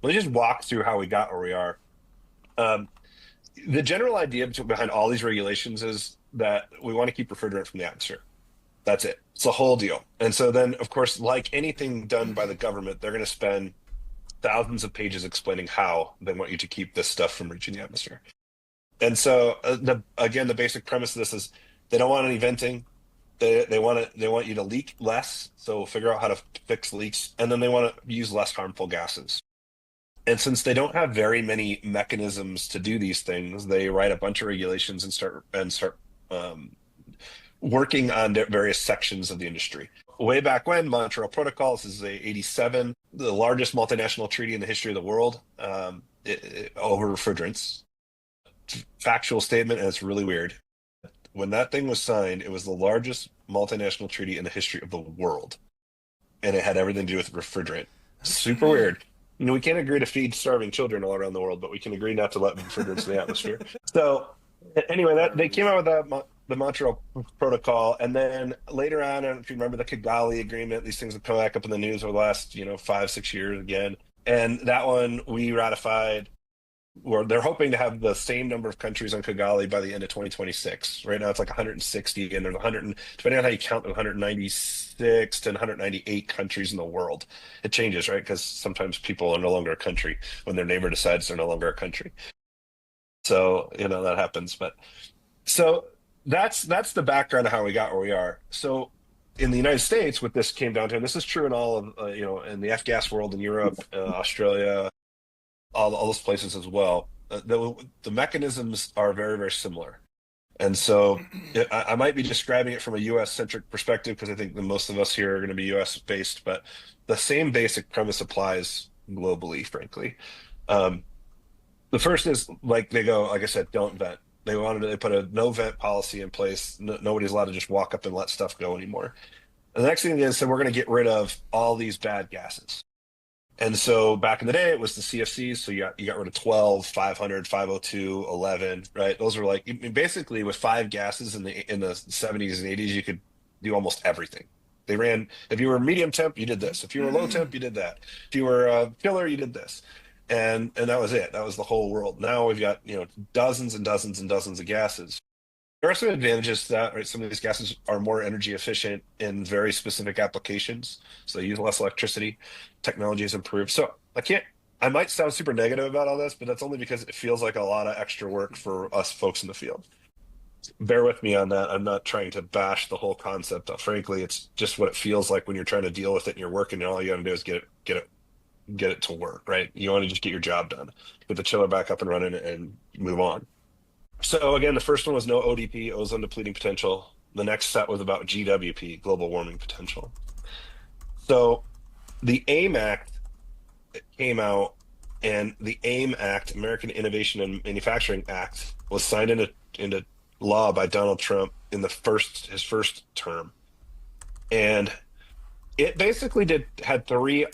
Let me just walk through how we got where we are. Um, the general idea behind all these regulations is that we want to keep refrigerant from the atmosphere. That's it. It's the whole deal. And so then, of course, like anything done by the government, they're going to spend thousands of pages explaining how they want you to keep this stuff from reaching the atmosphere. And so, the basic premise of this is they don't want any venting. They want you to leak less, so figure out how to fix leaks, and then they want to use less harmful gases. And since they don't have very many mechanisms to do these things, they write a bunch of regulations and start um, working on various sections of the industry. Way back when, Montreal Protocol, this is a 87, the largest multinational treaty in the history of the world, over refrigerants. Factual statement, and it's really weird. When that thing was signed, it was the largest multinational treaty in the history of the world, and it had everything to do with refrigerant. Super weird. We can't agree to feed starving children all around the world, but we can agree not to let refrigerants in the atmosphere. So anyway, that they came out with the Montreal Protocol, and then later on, I don't know if you remember the Kigali Agreement. These things have come back up in the news over the last 5, 6 years again, and that one we ratified. Or they're hoping to have the same number of countries on Kigali by the end of 2026. Right now, it's like 160, and there's 100, depending on how you count, 196 to 198 countries in the world. It changes, right? Because sometimes people are no longer a country when their neighbor decides they're no longer a country. So, that happens. But so that's the background of how we got where we are. So in the United States, what this came down to, and this is true in all of, in the F-gas world in Europe, Australia, all those places as well. The mechanisms are very, very similar. And so I might be describing it from a US centric perspective because I think that most of us here are going to be US based, but the same basic premise applies globally, frankly. Um, the first is like they go, like I said, don't vent. They put a no vent policy in place. Nobody's allowed to just walk up and let stuff go anymore. And the next thing is, so we're going to get rid of all these bad gases. And so back in the day, it was the CFCs. So you got rid of 12, 500, 502, 11, right? Those were like basically with five gases in the 70s and 80s, you could do almost everything. They ran, if you were medium temp, you did this. If you were low temp, you did that. If you were a killer, you did this. And that was it. That was the whole world. Now we've got, dozens and dozens and dozens of gases. There are some advantages to that, right? Some of these gases are more energy efficient in very specific applications, so they use less electricity. Technology has improved. So I might sound super negative about all this, but that's only because it feels like a lot of extra work for us folks in the field. Bear with me on that. I'm not trying to bash the whole concept. Frankly, it's just what it feels like when you're trying to deal with it and you're working, and all you got to do is get it to work, right? You want to just get your job done, get the chiller back up and running, and move on. So again, the first one was no ODP, ozone depleting potential. The next set was about GWP, global warming potential. So the AIM Act came out, and the AIM Act, American Innovation and Manufacturing Act, was signed into law by Donald Trump in his first term. And it basically had three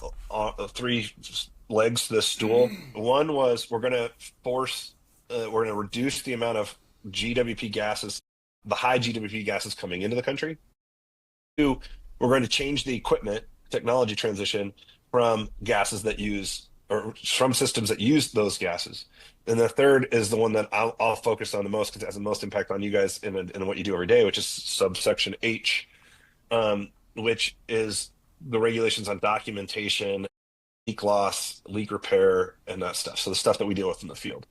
legs to the stool. One was we're going to reduce the amount of GWP gases, the high GWP gases coming into the country. Two, we're going to change the equipment technology transition from gases that use or from systems that use those gases. And the third is the one that I'll focus on the most because it has the most impact on you guys in what you do every day, which is subsection H, which is the regulations on documentation, leak loss, leak repair, and that stuff. So the stuff that we deal with in the field.